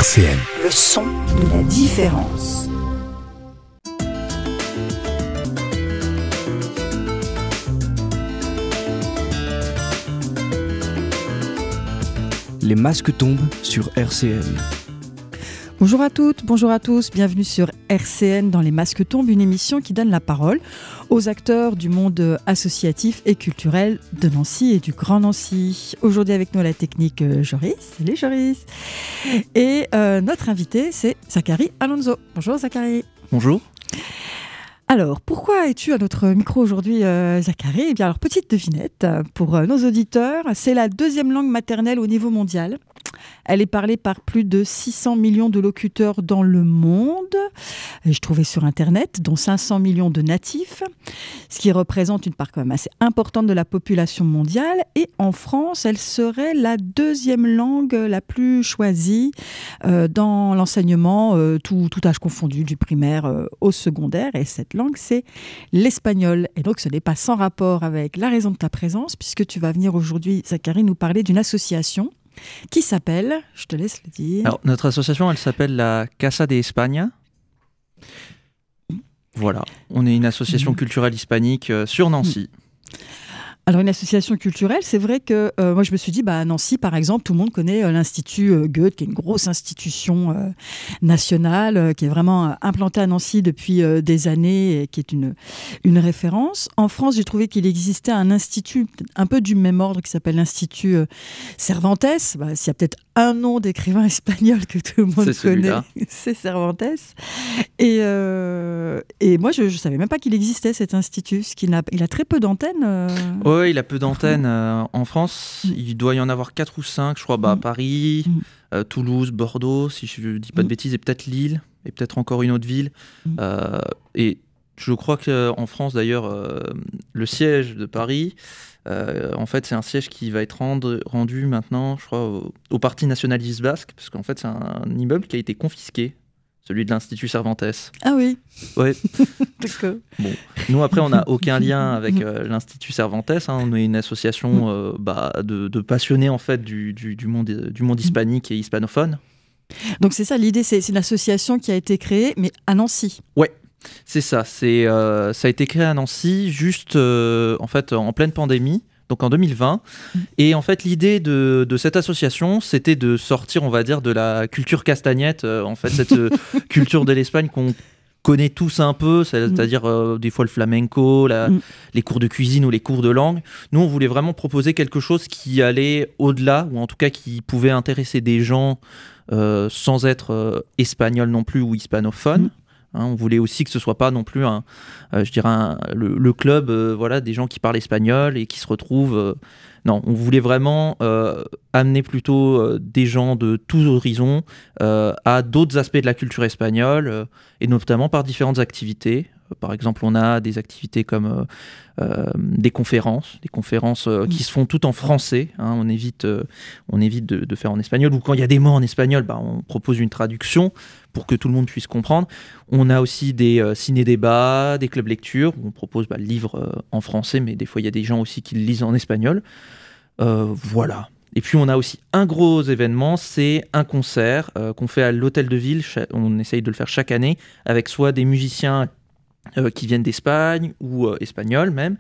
RCN. Le son de la différence. Les masques tombent sur RCN. Bonjour à toutes, bonjour à tous, bienvenue sur RCN dans Les Masques Tombent, une émission qui donne la parole aux acteurs du monde associatif et culturel de Nancy et du Grand Nancy. Aujourd'hui avec nous à la technique Joris, salut Joris. Et notre invité c'est Zachary Alonso. Bonjour Zachary. Bonjour. Alors, pourquoi es-tu à notre micro aujourd'hui, Zachary ? Eh bien, alors, petite devinette pour nos auditeurs. C'est la deuxième langue maternelle au niveau mondial. Elle est parlée par plus de 600 millions de locuteurs dans le monde. Et je trouvais sur Internet, dont 500 millions de natifs, ce qui représente une part quand même assez importante de la population mondiale. Et en France, elle serait la deuxième langue la plus choisie dans l'enseignement, tout âge confondu, du primaire au secondaire. Et cette langue, c'est l'espagnol. Et donc, ce n'est pas sans rapport avec la raison de ta présence, puisque tu vas venir aujourd'hui, Zachary, nous parler d'une association qui s'appelle, je te laisse le dire. Alors, notre association, elle s'appelle la Casa de España. Voilà, on est une association culturelle hispanique sur Nancy. Alors, une association culturelle, c'est vrai que moi, je me suis dit, à Nancy, par exemple, tout le monde connaît l'Institut Goethe, qui est une grosse institution nationale, qui est vraiment implantée à Nancy depuis des années et qui est une référence. En France, j'ai trouvé qu'il existait un institut un peu du même ordre qui s'appelle l'Institut Cervantes. S'il y a peut-être un nom d'écrivain espagnol que tout le monde connaît, c'est Cervantes. Et moi, je ne savais même pas qu'il existait, cet institut, parce qu'il a très peu d'antennes. Oui, il a peu d'antennes en France. Il doit y en avoir 4 ou 5, je crois, à Paris, Toulouse, Bordeaux, si je ne dis pas de bêtises, et peut-être Lille, et peut-être encore une autre ville. Et je crois qu'en France, d'ailleurs, le siège de Paris, en fait, c'est un siège qui va être rendu maintenant, je crois, au Parti nationaliste basque, parce qu'en fait, c'est un immeuble qui a été confisqué. Celui de l'Institut Cervantes. Ah oui. Ouais. D'accord. Bon, nous après on n'a aucun lien avec l'Institut Cervantes. On est une association de passionnés en fait du monde hispanique et hispanophone. Donc c'est ça l'idée, c'est une association qui a été créée, mais à Nancy. Ouais. C'est ça. Ça a été créé à Nancy juste en fait en pleine pandémie. Donc en 2020. Et en fait, l'idée de cette association, c'était de sortir, on va dire, de la culture castagnette, en fait, cette culture de l'Espagne qu'on connaît tous un peu, c'est-à-dire des fois le flamenco, les cours de cuisine ou les cours de langue. Nous, on voulait vraiment proposer quelque chose qui allait au-delà, ou en tout cas qui pouvait intéresser des gens sans être espagnols non plus ou hispanophones. On voulait aussi que ce soit pas non plus le club des gens qui parlent espagnol et qui se retrouvent. Non, on voulait vraiment amener plutôt des gens de tous horizons à d'autres aspects de la culture espagnole et notamment par différentes activités. Par exemple, on a des activités comme des conférences qui se font toutes en français. On évite de faire en espagnol. Ou quand il y a des mots en espagnol, on propose une traduction pour que tout le monde puisse comprendre. On a aussi des ciné-débats, des clubs lecture, où on propose le livre en français, mais des fois il y a des gens aussi qui le lisent en espagnol. Voilà. Et puis on a aussi un gros événement, c'est un concert qu'on fait à l'Hôtel de Ville. On essaye de le faire chaque année, avec soit des musiciens qui viennent d'Espagne ou espagnols même,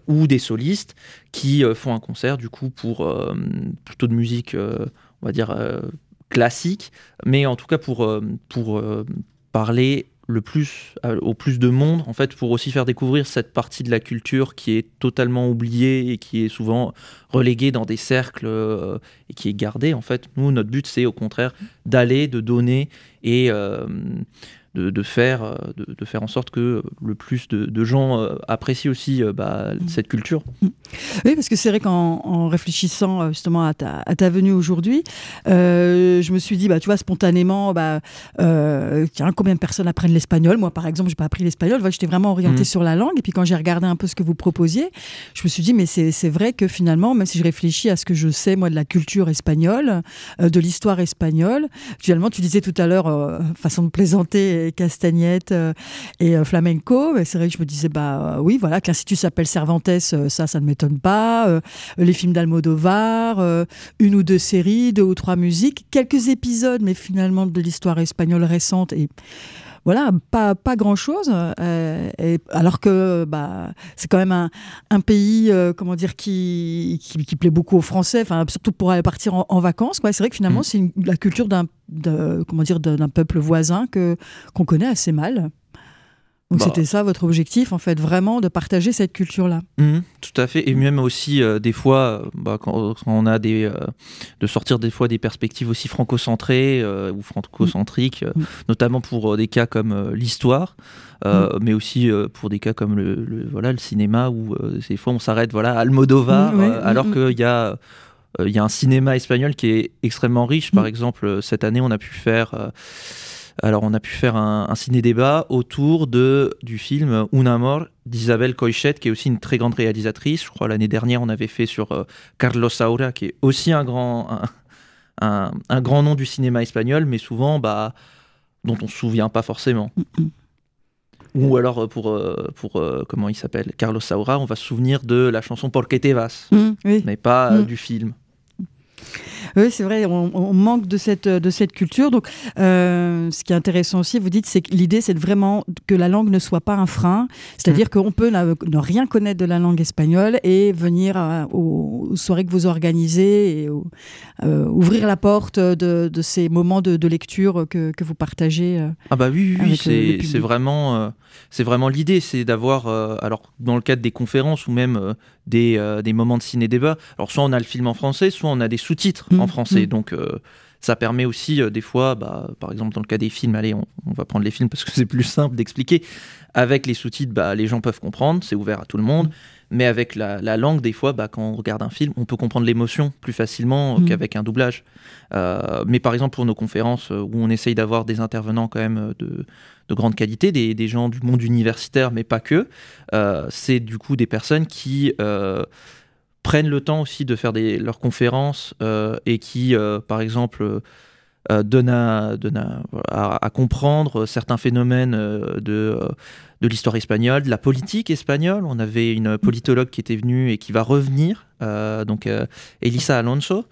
ou des solistes qui font un concert du coup pour plutôt de musique, on va dire classique, mais en tout cas pour parler au plus de monde, en fait, pour aussi faire découvrir cette partie de la culture qui est totalement oubliée et qui est souvent reléguée dans des cercles et qui est gardée. En fait, nous, notre but, c'est au contraire d'aller, de donner et de faire en sorte que le plus de gens apprécient aussi cette culture. Oui, parce que c'est vrai qu'en réfléchissant justement à ta venue aujourd'hui, je me suis dit, tu vois, spontanément, combien de personnes apprennent l'espagnol ? Moi, par exemple, je n'ai pas appris l'espagnol, j'étais vraiment orientée sur la langue. Et puis quand j'ai regardé un peu ce que vous proposiez, je me suis dit, mais c'est vrai que finalement, même si je réfléchis à ce que je sais, moi, de la culture espagnole, de l'histoire espagnole, finalement, tu disais tout à l'heure, façon de plaisanter et Castagnettes et flamenco. Mais c'est vrai que je me disais, oui, voilà, que l'Institut s'appelle Cervantes, ça ne m'étonne pas. Les films d'Almodovar, une ou deux séries, 2 ou 3 musiques, quelques épisodes, mais finalement de l'histoire espagnole récente et voilà, pas grand-chose. Alors que c'est quand même un pays, comment dire, qui plaît beaucoup aux Français, surtout pour aller partir en vacances. C'est vrai que finalement, c'est la culture d'un peuple voisin qu'on connaît assez mal. Donc c'était ça votre objectif, en fait, vraiment de partager cette culture-là. Tout à fait, et même aussi des fois, quand on a de sortir des fois des perspectives aussi franco-centrées ou franco-centriques, notamment pour des cas comme l'histoire, mais aussi pour des cas comme le cinéma, où des fois on s'arrête à Almodovar, alors qu'il y a un cinéma espagnol qui est extrêmement riche. Par exemple, cette année, on a pu faire un ciné-débat autour du film Un amor d'Isabel Coixet, qui est aussi une très grande réalisatrice. Je crois l'année dernière, on avait fait sur Carlos Saura, qui est aussi un grand nom du cinéma espagnol, mais souvent dont on ne se souvient pas forcément. Ou alors pour comment il s'appelle, Carlos Saura, on va se souvenir de la chanson Por qué te vas, mais pas du film. Oui, c'est vrai, on manque de cette culture. Donc, ce qui est intéressant aussi, vous dites, c'est que l'idée, c'est vraiment que la langue ne soit pas un frein. C'est-à-dire qu'on peut ne rien connaître de la langue espagnole et venir aux soirées que vous organisez et ouvrir la porte de ces moments de lecture que vous partagez. Oui, c'est vraiment l'idée, c'est d'avoir, alors dans le cadre des conférences ou même des moments de ciné-débat, alors soit on a le film en français, soit on a des sous-titres en français, donc ça permet aussi des fois, par exemple dans le cas des films, allez, on va prendre les films parce que c'est plus simple d'expliquer, avec les sous-titres, les gens peuvent comprendre, c'est ouvert à tout le monde, mais avec la langue, des fois, quand on regarde un film, on peut comprendre l'émotion plus facilement qu'avec un doublage. Mais par exemple, pour nos conférences où on essaye d'avoir des intervenants quand même de grande qualité, des gens du monde universitaire, mais pas que, c'est du coup des personnes qui prennent le temps aussi de faire leurs conférences et qui, par exemple, donnent à comprendre certains phénomènes de l'histoire espagnole, de la politique espagnole. On avait une politologue qui était venue et qui va revenir, Elisa Alonso,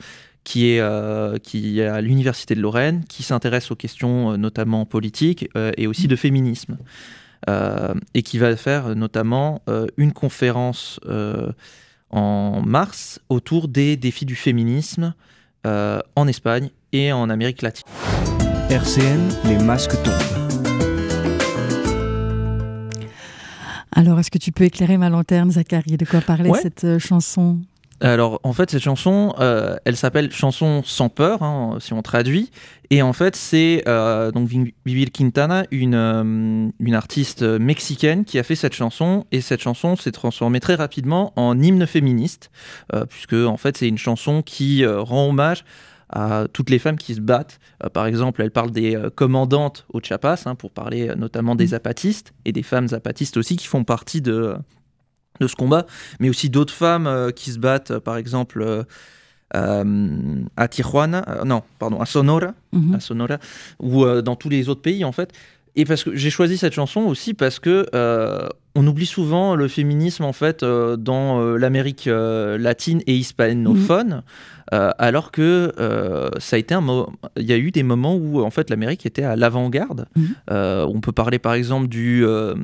qui est à l'Université de Lorraine, qui s'intéresse aux questions notamment politiques et aussi de féminisme. Et qui va faire notamment une conférence en mars autour des défis du féminisme en Espagne et en Amérique latine. RCN, les masques tombent. Alors, est-ce que tu peux éclairer ma lanterne, Zachary? De quoi parlait cette chanson? Alors, en fait, cette chanson, elle s'appelle Chanson sans peur, si on traduit. Et en fait, c'est donc Vivi Quintana, une artiste mexicaine qui a fait cette chanson. Et cette chanson s'est transformée très rapidement en hymne féministe, puisque en fait, c'est une chanson qui rend hommage à toutes les femmes qui se battent. Par exemple, elle parle des commandantes au Chiapas, pour parler notamment des zapatistes, et des femmes zapatistes aussi qui font partie de ce combat, mais aussi d'autres femmes qui se battent, par exemple à Tijuana, à Sonora, ou dans tous les autres pays en fait. Et parce que j'ai choisi cette chanson aussi parce que on oublie souvent le féminisme en fait dans l'Amérique latine et hispanophone, alors que ça a été il y a eu des moments où en fait l'Amérique était à l'avant-garde. On peut parler par exemple du Un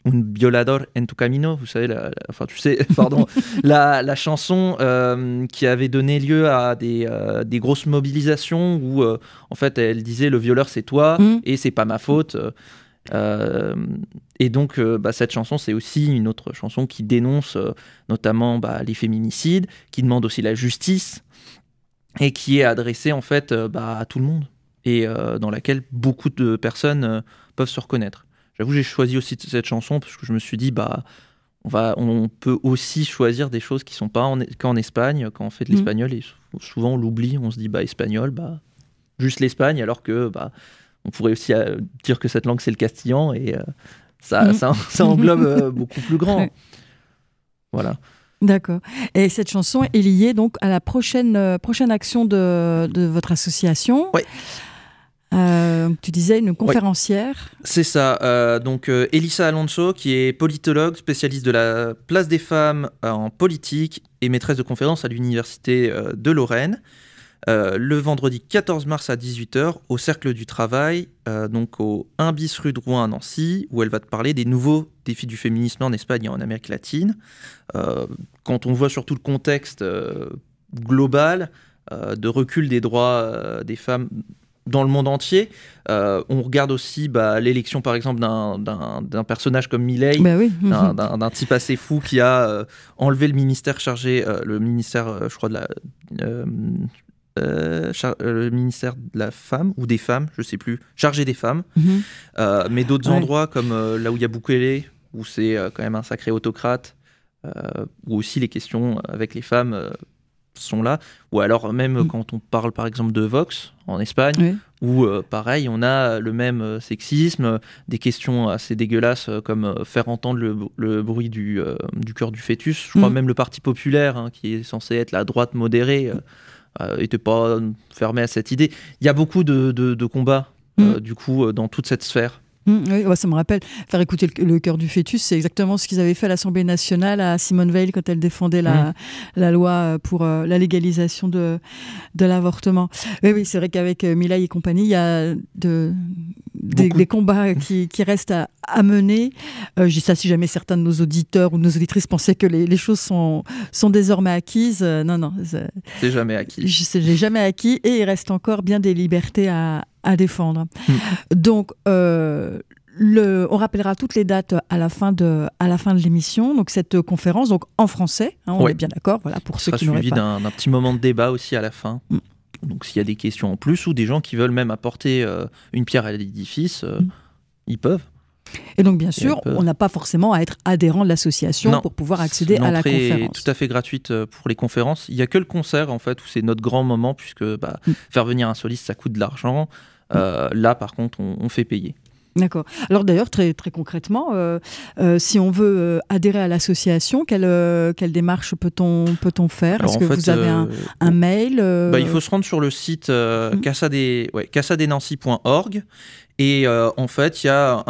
violador en tu camino, vous savez, la chanson qui avait donné lieu à des grosses mobilisations où en fait elle disait le violeur c'est toi et c'est pas ma faute. Et donc cette chanson c'est aussi une autre chanson qui dénonce notamment les féminicides, qui demande aussi la justice et qui est adressée en fait à tout le monde et dans laquelle beaucoup de personnes peuvent se reconnaître. J'avoue, j'ai choisi aussi cette chanson parce que je me suis dit on peut aussi choisir des choses qui sont pas qu'en Espagne quand on fait de l'espagnol, et souvent on l'oublie, on se dit espagnol, juste l'Espagne, alors que on pourrait aussi dire que cette langue c'est le castillan et ça englobe beaucoup plus grand. Voilà. D'accord. Et cette chanson est liée donc à la prochaine action de votre association. Oui. Tu disais une conférencière. C'est ça. Donc, Elisa Alonso, qui est politologue, spécialiste de la place des femmes en politique et maîtresse de conférences à l'Université de Lorraine. Le vendredi 14 mars à 18h au Cercle du Travail, donc au 1 bis rue de Rouen à Nancy, où elle va te parler des nouveaux défis du féminisme en Espagne et en Amérique latine. Quand on voit surtout le contexte global de recul des droits des femmes dans le monde entier, on regarde aussi l'élection par exemple d'un personnage comme Milei, d'un type assez fou qui a enlevé le ministère chargé, le ministère je crois de la... le ministère de la femme ou des femmes, je sais plus, chargé des femmes, mais d'autres endroits comme là où il y a Bukele, où c'est quand même un sacré autocrate, où aussi les questions avec les femmes sont là, ou alors même quand on parle par exemple de Vox en Espagne, où pareil on a le même sexisme, des questions assez dégueulasses comme faire entendre le bruit du cœur du fœtus. Je crois même le Parti populaire, qui est censé être la droite modérée, n'était pas fermé à cette idée. Il y a beaucoup de combats du coup dans toute cette sphère. Oui, ça me rappelle, faire écouter le cœur du fœtus, c'est exactement ce qu'ils avaient fait à l'Assemblée nationale à Simone Veil quand elle défendait la loi pour la légalisation de l'avortement. Oui, c'est vrai qu'avec Milei et compagnie, il y a des combats qui restent à mener. Je dis ça si jamais certains de nos auditeurs ou de nos auditrices pensaient que les choses sont désormais acquises. Non. C'est jamais acquis. C'est jamais acquis et il reste encore bien des libertés à défendre. Donc, on rappellera toutes les dates à la fin de l'émission. Donc, cette conférence, donc en français, on est bien d'accord. Voilà, pour ceux qui n'auraient pas. Ça sera suivi d'un petit moment de débat aussi à la fin. Donc, s'il y a des questions en plus ou des gens qui veulent même apporter une pierre à l'édifice, ils peuvent. Et donc, bien sûr, on n'a pas forcément à être adhérent de l'association pour pouvoir accéder à la conférence. L'entrée est tout à fait gratuite pour les conférences. Il n'y a que le concert, en fait, où c'est notre grand moment, puisque faire venir un soliste, ça coûte de l'argent. Là, par contre, on fait payer. D'accord. Alors d'ailleurs, très, très concrètement, si on veut adhérer à l'association, quelle démarche peut-on faire? Est-ce que vous avez un mail Il faut se rendre sur le site cassadenancy.org et en fait, il y a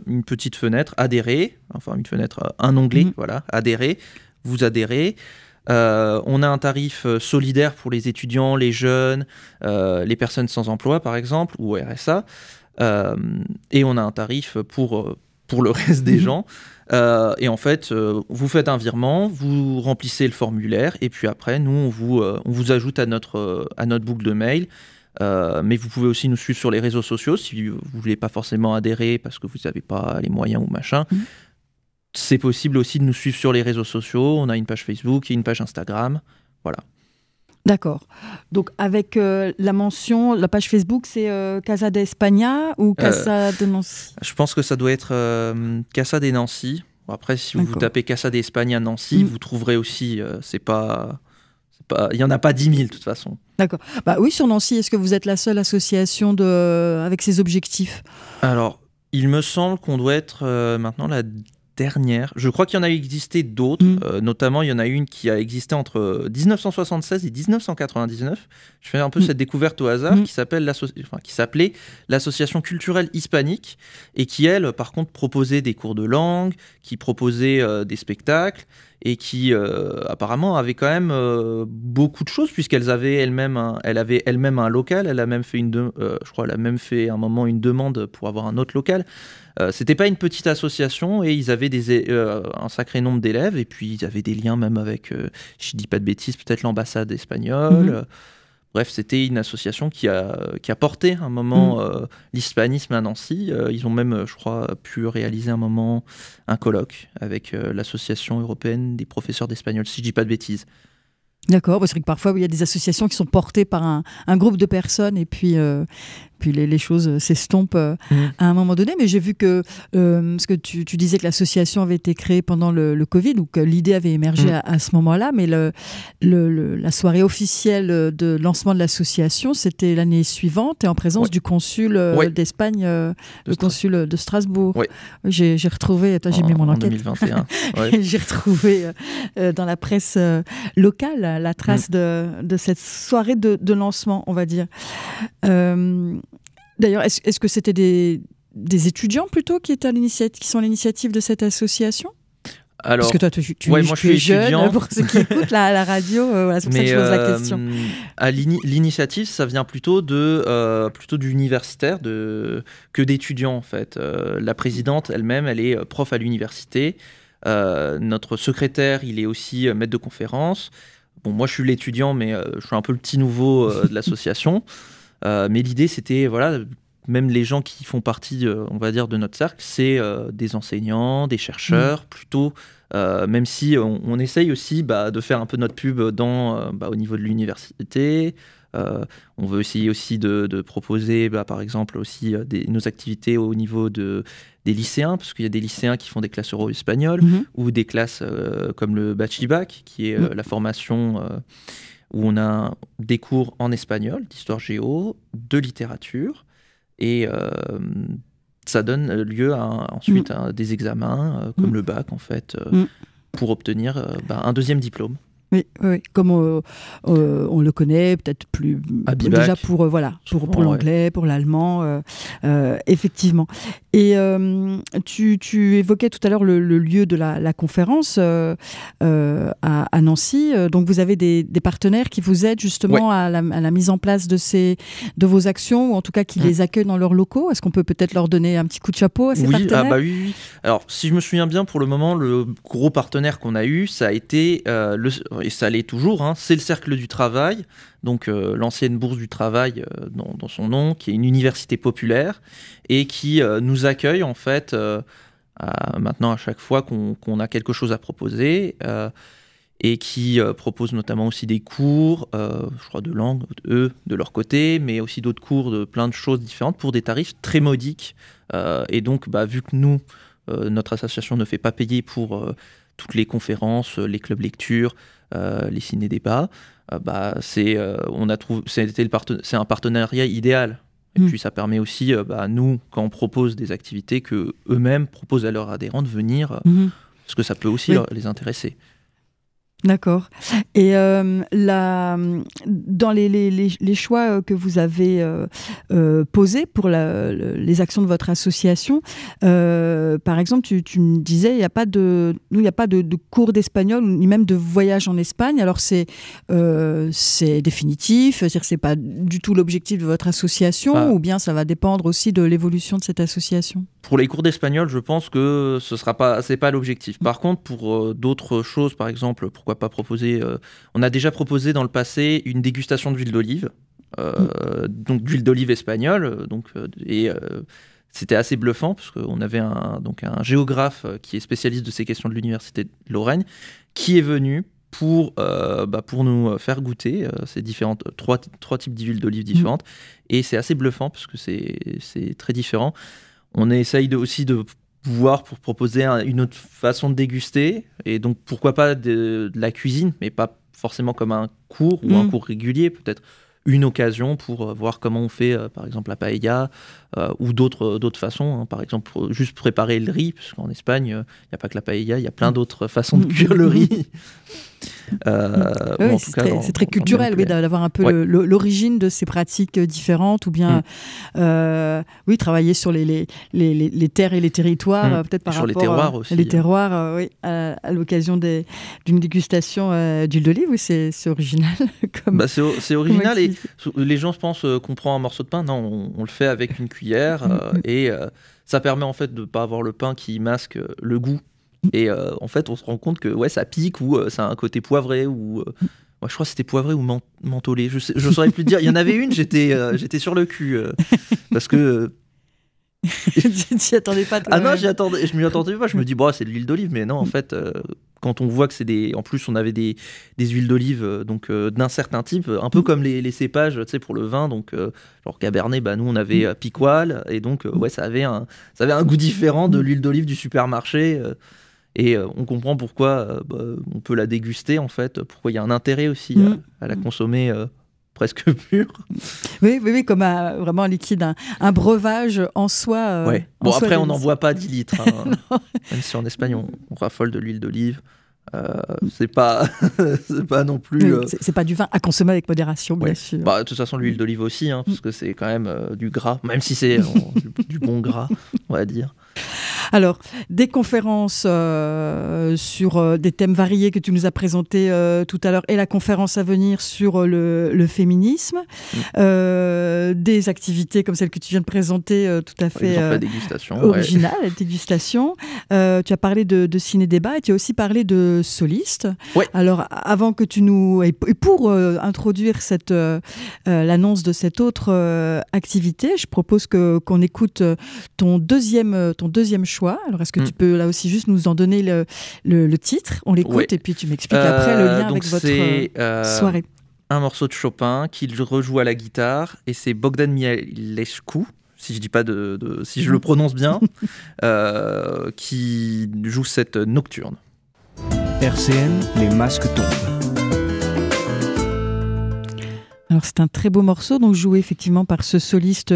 une petite fenêtre adhérer, enfin une fenêtre, un onglet, adhérer, vous adhérez. On a un tarif solidaire pour les étudiants, les jeunes, les personnes sans emploi par exemple, ou RSA. Et on a un tarif pour le reste des gens. Et en fait, vous faites un virement, vous remplissez le formulaire, et puis après, nous, on vous ajoute à notre boucle de mail. Mais vous pouvez aussi nous suivre sur les réseaux sociaux si vous ne voulez pas forcément adhérer parce que vous n'avez pas les moyens ou machin. C'est possible aussi de nous suivre sur les réseaux sociaux. On a une page Facebook et une page Instagram. Voilà. D'accord. Donc, avec la mention, la page Facebook, c'est Casa de España ou Casa de Nancy? Je pense que ça doit être Casa de Nancy. Après, si vous tapez Casa de España Nancy, vous trouverez aussi. Il n'y en a pas 10 000 de toute façon. D'accord. Oui, sur Nancy, est-ce que vous êtes la seule association avec ces objectifs? Alors, il me semble qu'on doit être maintenant la dernière. Je crois qu'il y en a existé d'autres. Notamment, il y en a une qui a existé entre 1976 et 1999. Je fais un peu cette découverte au hasard qui s'appelait l'Association culturelle hispanique et qui, elle, par contre, proposait des cours de langue, qui proposait des spectacles et qui, apparemment, avait quand même beaucoup de choses puisqu'elle avait elle-même un local. Elle a même fait je crois, elle a même fait un moment une demande pour avoir un autre local. C'était pas une petite association et ils avaient un sacré nombre d'élèves et puis ils avaient des liens même avec, je dis pas de bêtises, peut-être l'ambassade espagnole. Bref, c'était une association qui a porté un moment l'hispanisme à Nancy. Ils ont même, je crois, pu réaliser un moment un colloque avec l'association européenne des professeurs d'espagnol, si je dis pas de bêtises. D'accord, c'est vrai que parfois il y a des associations qui sont portées par un groupe de personnes et puis les choses s'estompent à un moment donné. Mais j'ai vu que, parce que tu disais que l'association avait été créée pendant le Covid, ou que l'idée avait émergé à ce moment-là, mais la soirée officielle de lancement de l'association, c'était l'année suivante et en présence du consul d'Espagne, le consul de Strasbourg. Oui. J'ai retrouvé, j'ai mis mon enquête. En 2021. J'ai retrouvé dans la presse locale la trace de cette soirée de lancement, on va dire. D'ailleurs, est-ce que c'était des étudiants plutôt qui sont à l'initiative de cette association? Alors, parce que toi, tu moi, je suis jeune, étudiant. pour ceux qui écoutent la radio, voilà, c'est pour ça que je pose la question. L'initiative, ça vient plutôt d'universitaires que d'étudiants, en fait. La présidente elle-même, elle est prof à l'université. Notre secrétaire, il est aussi maître de conférence. Bon, moi, je suis l'étudiant, mais je suis un peu le petit nouveau de l'association. Mais l'idée, c'était, voilà, même les gens qui font partie, on va dire, de notre cercle, c'est des enseignants, des chercheurs, plutôt, même si on essaye aussi de faire un peu notre pub au niveau de l'université. On veut essayer aussi de proposer, par exemple, aussi nos activités au niveau des lycéens, parce qu'il y a des lycéens qui font des classes euro-espagnoles, ou des classes comme le Bachibac, qui est la formation où on a des cours en espagnol, d'histoire géo, de littérature, et ça donne lieu ensuite à des examens, comme le bac, en fait, pour obtenir un deuxième diplôme. Oui, comme on le connaît, peut-être plus déjà pour l'anglais, pour l'allemand, effectivement. Et tu évoquais tout à l'heure le lieu de la conférence à Nancy. Donc vous avez des partenaires qui vous aident justement à la mise en place de vos actions, ou en tout cas qui les accueillent dans leurs locaux. Est-ce qu'on peut peut-être leur donner un petit coup de chapeau à ces partenaires? Oui. Alors si je me souviens bien, pour le moment, le gros partenaire qu'on a eu, ça a été et ça l'est toujours, c'est le Cercle du Travail, donc l'ancienne Bourse du Travail dans son nom, qui est une université populaire et qui nous accueille en fait maintenant à chaque fois qu'on a quelque chose à proposer, et qui propose notamment aussi des cours, je crois de langue, eux, de leur côté, mais aussi d'autres cours de plein de choses différentes pour des tarifs très modiques. Et donc, vu que nous, notre association ne fait pas payer pour toutes les conférences, les clubs lecture, les ciné-débats, c'est un partenariat idéal. Et puis ça permet aussi, nous, quand on propose des activités, que eux-mêmes proposent à leurs adhérents de venir, parce que ça peut aussi les intéresser. D'accord. Et dans les choix que vous avez posés pour les actions de votre association, par exemple, tu me disais, il n'y a pas de cours d'espagnol, ni même de voyage en Espagne. Alors c'est définitif, c'est-à-dire que c'est pas du tout l'objectif de votre association, ou bien ça va dépendre aussi de l'évolution de cette association? Pour les cours d'espagnol, je pense que c'est pas l'objectif. Par contre, pour d'autres choses, par exemple, pourquoi pas proposer... on a déjà proposé dans le passé une dégustation d'huile d'olive, donc d'huile d'olive espagnole, c'était assez bluffant, parce qu'on avait un géographe qui est spécialiste de ces questions de l'Université de Lorraine, qui est venu pour nous faire goûter ces trois types d'huiles d'olive différentes. Et c'est assez bluffant, parce que c'est très différent. On essaye aussi de voir pour proposer une autre façon de déguster, et donc pourquoi pas de la cuisine, mais pas forcément comme un cours ou un cours régulier, peut-être une occasion pour voir comment on fait par exemple la paella, ou d'autres façons, par exemple pour juste préparer le riz, parce qu'en Espagne il n'y a pas que la paella, il y a plein d'autres façons de cuire le riz. C'est très culturel, d'avoir un peu l'origine de ces pratiques différentes, ou bien travailler sur les terres et les territoires, peut-être par sur rapport les terroirs aussi. Les terroirs, à l'occasion d'une dégustation d'huile d'olive. Oui, c'est original. C'est original, et les gens pensent qu'on prend un morceau de pain. Non, on le fait avec une cuillère, et ça permet en fait de ne pas avoir le pain qui masque le goût. Et en fait, on se rend compte que ça pique, ou ça a un côté poivré, ou je crois que c'était poivré ou mentholé. Je saurais plus te dire. Il y en avait une, j'étais sur le cul, parce que tu t'y attendais pas, toi? Ah non, je m'y attendais pas. Je me dis c'est de l'huile d'olive, mais non, en fait, quand on voit que en plus on avait des huiles d'olive d'un certain type, un peu comme les cépages, pour le vin, donc genre Cabernet, nous on avait Piquois, et donc ça avait un goût différent de l'huile d'olive du supermarché. Et on comprend pourquoi on peut la déguster, en fait, pourquoi il y a un intérêt aussi à la consommer presque pure. Oui, comme vraiment un liquide, un breuvage en soi. Après, on n'en boit pas 10 litres, même si en Espagne on raffole de l'huile d'olive. c'est pas, c'est pas non plus. C'est pas du vin à consommer avec modération, bien sûr. Bah, de toute façon, l'huile d'olive aussi, hein, parce que c'est quand même du gras, même si c'est du bon gras, on va dire. Alors, des conférences sur des thèmes variés que tu nous as présentés tout à l'heure et la conférence à venir sur le féminisme. Des activités comme celle que tu viens de présenter tout à fait la dégustation, originale, la dégustation. Tu as parlé de ciné-débat et tu as aussi parlé de soliste. Ouais. Alors, avant que tu nous... Et pour introduire l'annonce de cette autre activité, je propose qu'on écoute ton deuxième choix. Alors, est-ce que tu peux là aussi juste nous en donner le titre? On l'écoute et puis tu m'expliques après le lien avec votre soirée. Un morceau de Chopin qu'il rejoue à la guitare et c'est Bogdan Mihalescu, si je dis pas si je le prononce bien, qui joue cette nocturne. RCN, les masques tombent. Alors c'est un très beau morceau, donc joué effectivement par ce soliste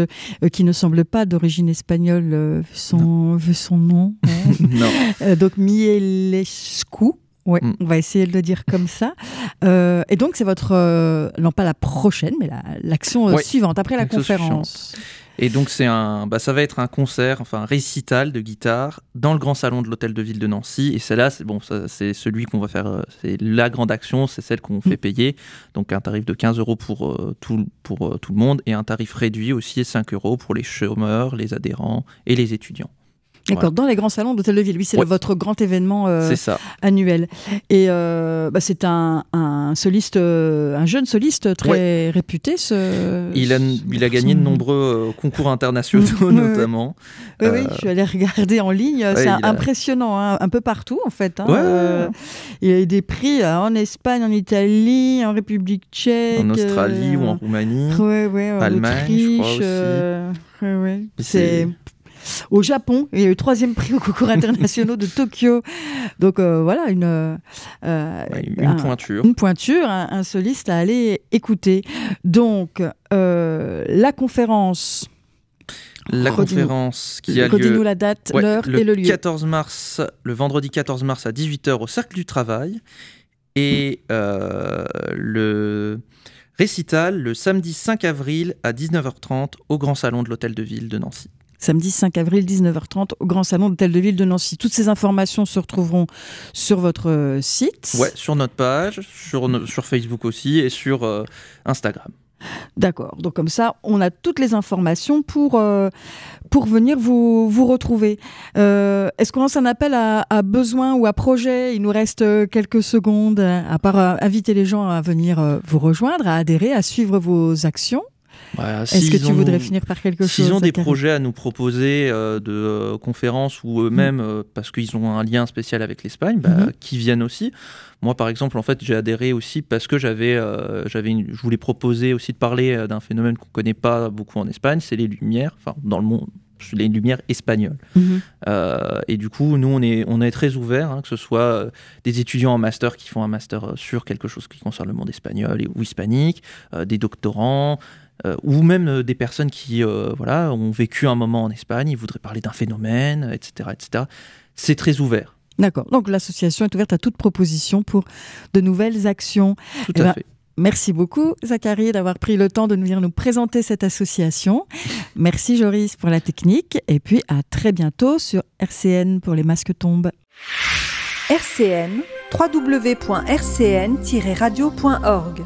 qui ne semble pas d'origine espagnole, vu son nom. Non. Donc Mihalescu. Ouais, on va essayer de le dire comme ça. Et donc c'est votre, non pas la prochaine, mais l'action suivante après la conférence. Suivante. Et donc ça va être un concert, enfin un récital de guitare dans le grand salon de l'hôtel de ville de Nancy. Et celle-là, c'est celui qu'on va faire, c'est la grande action, c'est celle qu'on fait payer. Donc un tarif de 15 € pour tout le monde et un tarif réduit aussi, 5 € pour les chômeurs, les adhérents et les étudiants. D'accord, dans les grands salons d'hôtel de ville. Oui, c'est votre grand événement annuel. Et c'est un soliste, un jeune soliste très réputé. Il a gagné de nombreux concours internationaux, notamment. Oui, je suis allée regarder en ligne. C'est impressionnant, un peu partout, en fait. Il a eu des prix en Espagne, en Italie, en République tchèque. En Australie ou en Roumanie. En Allemagne, Autriche, je crois aussi. C'est... Au Japon, il y a eu 3e prix au concours internationaux de Tokyo. Donc voilà, une pointure. Une pointure, un soliste à aller écouter. Donc, la conférence... La conférence qui a lieu... Redis-nous la date, l'heure et le lieu. Le vendredi 14 mars à 18h au Cercle du Travail. Et le récital le samedi 5 avril à 19h30 au Grand Salon de l'Hôtel de Ville de Nancy. Samedi 5 avril, 19h30, au Grand Salon de l'Hôtel de Ville de Nancy. Toutes ces informations se retrouveront sur votre site. Ouais, sur notre page, sur Facebook aussi et sur Instagram. D'accord, donc comme ça, on a toutes les informations pour venir vous retrouver. Est-ce qu'on lance un appel à besoin ou à projet? Il nous reste quelques secondes, à part inviter les gens à venir vous rejoindre, à adhérer, à suivre vos actions. Est-ce que tu voudrais finir par quelque chose? S'ils ont des projets à nous proposer de conférences ou eux-mêmes, parce qu'ils ont un lien spécial avec l'Espagne, qu'ils viennent aussi. Moi, par exemple, en fait, j'ai adhéré aussi parce que je voulais proposer aussi de parler d'un phénomène qu'on ne connaît pas beaucoup en Espagne, c'est les lumières, enfin dans le monde, les lumières espagnoles. Et du coup, nous, on est très ouverts, que ce soit des étudiants en master qui font un master sur quelque chose qui concerne le monde espagnol ou hispanique, des doctorants, ou même des personnes qui ont vécu un moment en Espagne, ils voudraient parler d'un phénomène, etc., etc. C'est très ouvert. D'accord. Donc l'association est ouverte à toute proposition pour de nouvelles actions. Tout à fait. Merci beaucoup, Zachary, d'avoir pris le temps de venir nous présenter cette association. Merci, Joris, pour la technique. Et puis, à très bientôt sur RCN pour les masques tombent. RCN, www.rcn-radio.org